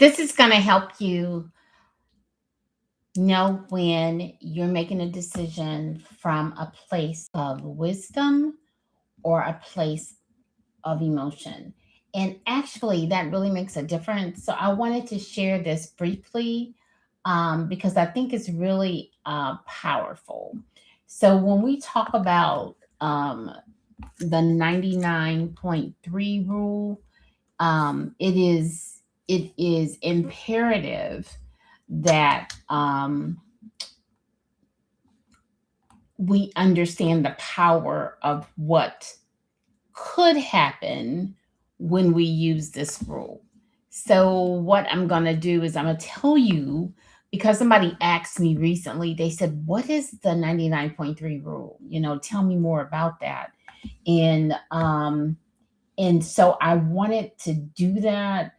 This is going to help you know when you're making a decision from a place of wisdom or a place of emotion. And actually, that really makes a difference. So, I wanted to share this briefly because I think it's really powerful. So, when we talk about the 99.3 rule, it is imperative that we understand the power of what could happen when we use this rule. So, what I'm going to do is I'm going to tell you because somebody asked me recently, they said, "What is the 99.3 rule? Tell me more about that." And so I wanted to do that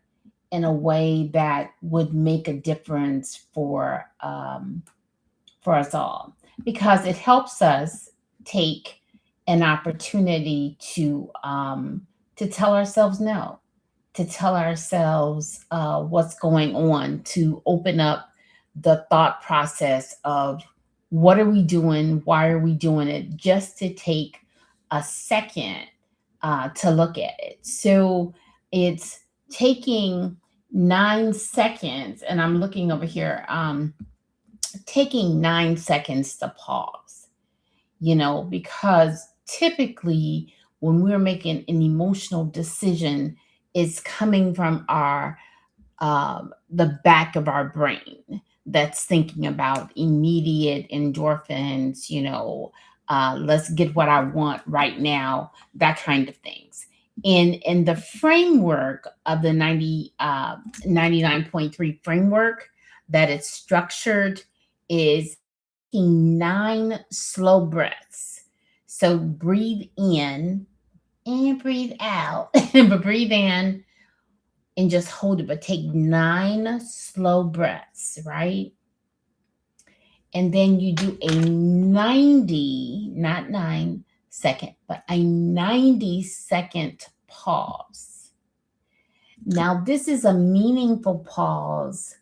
in a way that would make a difference for us all because it helps us take an opportunity to tell ourselves no, to tell ourselves what's going on, to open up the thought process of what are we doing, why are we doing it, just to take a second to look at it. So it's taking 9 seconds, and I'm looking over here. Taking 9 seconds to pause, because typically when we're making an emotional decision, it's coming from the back of our brain that's thinking about immediate endorphins, let's get what I want right now, that kind of things. In the framework of the 99.3 framework that it's structured is taking 9 slow breaths. So breathe in and breathe out, but breathe in and just hold it, but take 9 slow breaths, right? And then you do a 90, not 9 second, but a 90-second pause. Now, this is a meaningful pause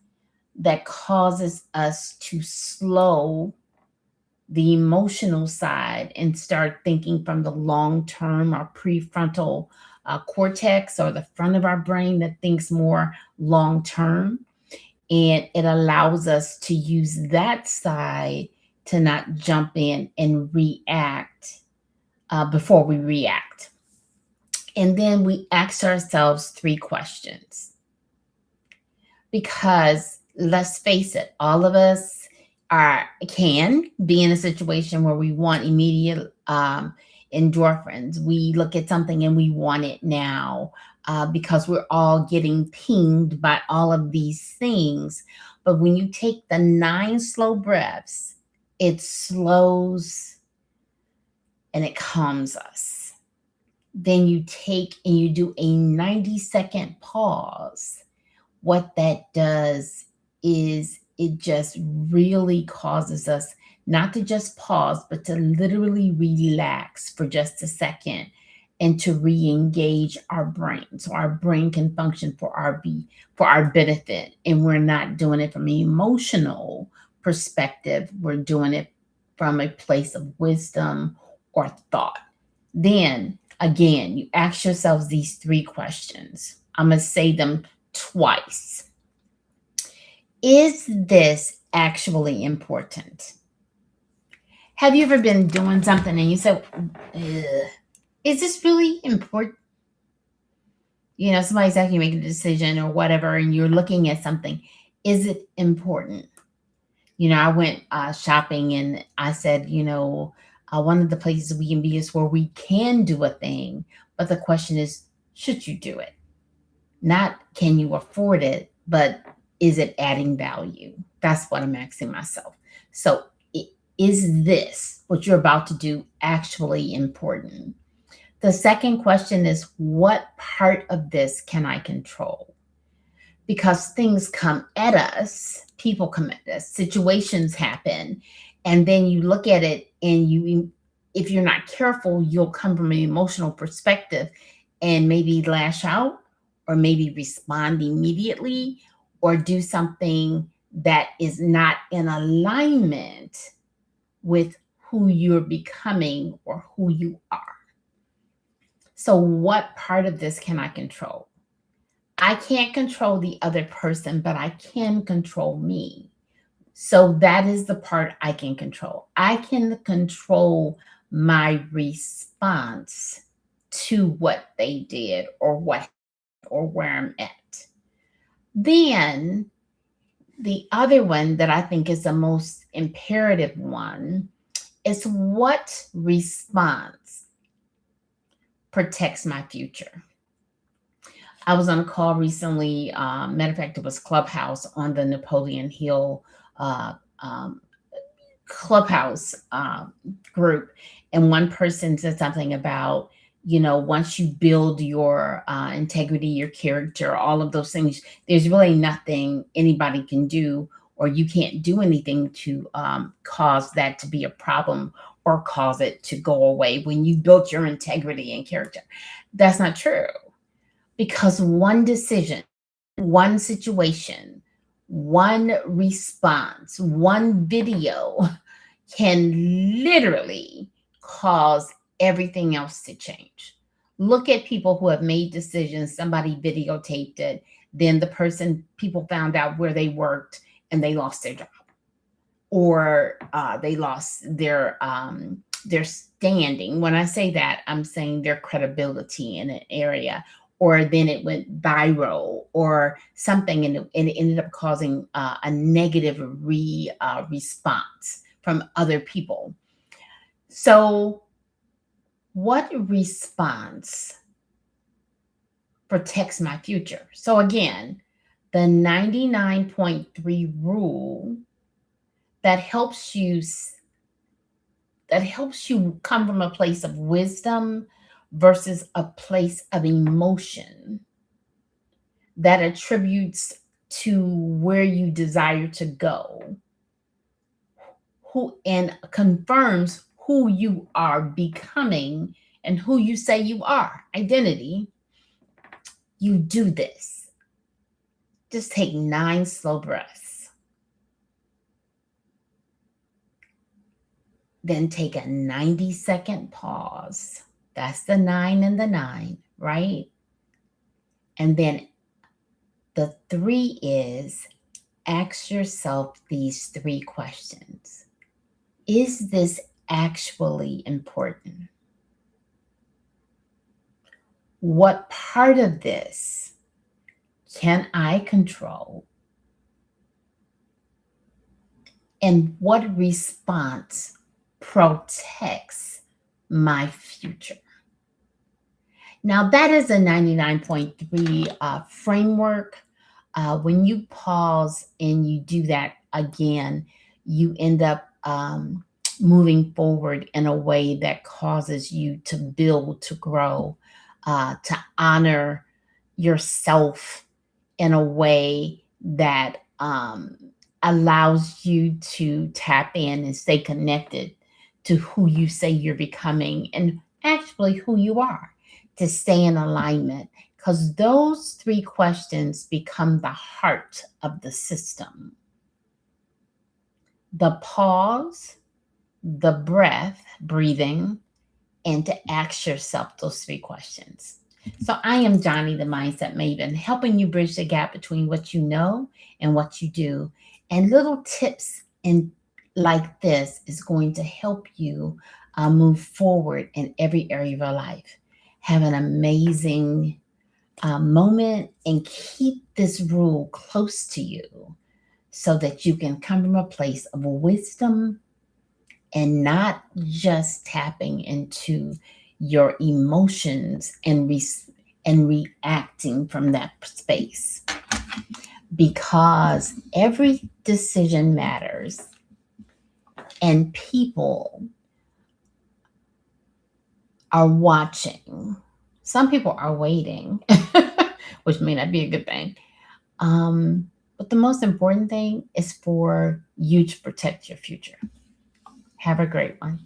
that causes us to slow the emotional side and start thinking from the long term or prefrontal cortex or the front of our brain that thinks more long term. And it allows us to use that side to not jump in and react before we react. And then we ask ourselves 3 questions because let's face it, all of us can be in a situation where we want immediate endorphins. We look at something and we want it now because we're all getting pinged by all of these things. But when you take the 9 slow breaths, it slows and it calms us. Then you take and you do a 90-second pause. What that does is it just really causes us not to just pause, but to literally relax for just a second and to re-engage our brain so our brain can function for our benefit. And we're not doing it from an emotional perspective. We're doing it from a place of wisdom or thought. Then again, you ask yourselves these 3 questions. I'm going to say them twice. Is this actually important? Have you ever been doing something and you said, is this really important? Somebody's asking you to make a decision or whatever, and you're looking at something. Is it important? I went shopping and I said, one of the places we can be is where we can do a thing. But the question is, should you do it? Not can you afford it, but is it adding value? That's what I'm asking myself. So is this, what you're about to do, actually important? The second question is, what part of this can I control? Because things come at us, people come at us, situations happen, and then you look at it and if you're not careful, you'll come from an emotional perspective and maybe lash out or maybe respond immediately or do something that is not in alignment with who you're becoming or who you are. So, what part of this can I control? I can't control the other person, but I can control me. So, that is the part I can control. I can control my response to what they did or what or where I'm at. Then the other one that I think is the most imperative one is what response protects my future. I was on a call recently. Matter of fact, it was Clubhouse on the Napoleon Hill uh, um, Clubhouse group, and one person said something about, once you build your integrity, your character, all of those things, there's really nothing anybody can do, or you can't do anything to cause that to be a problem or cause it to go away when you built your integrity and character. That's not true, because one decision, one situation, one response, one video can literally cause everything else to change. Look at people who have made decisions, somebody videotaped it, then people found out where they worked and they lost their job, or they lost their standing. When I say that, I'm saying their credibility in an area, or then it went viral or something, and it ended up causing a negative response from other people. So, what response protects my future? So, again, the 99.3 rule that helps you come from a place of wisdom versus a place of emotion that attributes to where you desire to go, who and confirms who you are becoming and who you say you are, identity. You do this. Just take 9 slow breaths. Then take a 90-second pause. That's the 9 and the 9, right? And then the 3 is ask yourself these 3 questions. Is this actually important? What part of this can I control? And what response protects my future? Now, that is a 99.3 framework. When you pause and you do that again, you end up moving forward in a way that causes you to build, to grow, to honor yourself in a way that allows you to tap in and stay connected to who you say you're becoming and actually who you are, to stay in alignment, because those 3 questions become the heart of the system. The pause, the breath, breathing, and to ask yourself those 3 questions. So I am Johnnie, the Mindset Maven, helping you bridge the gap between what you know and what you do. And little tips like this is going to help you move forward in every area of your life. Have an amazing moment, and keep this rule close to you so that you can come from a place of wisdom and not just tapping into your emotions and reacting from that space. Because every decision matters, and people are watching. Some people are waiting, which may not be a good thing. But the most important thing is for you to protect your future. Have a great one.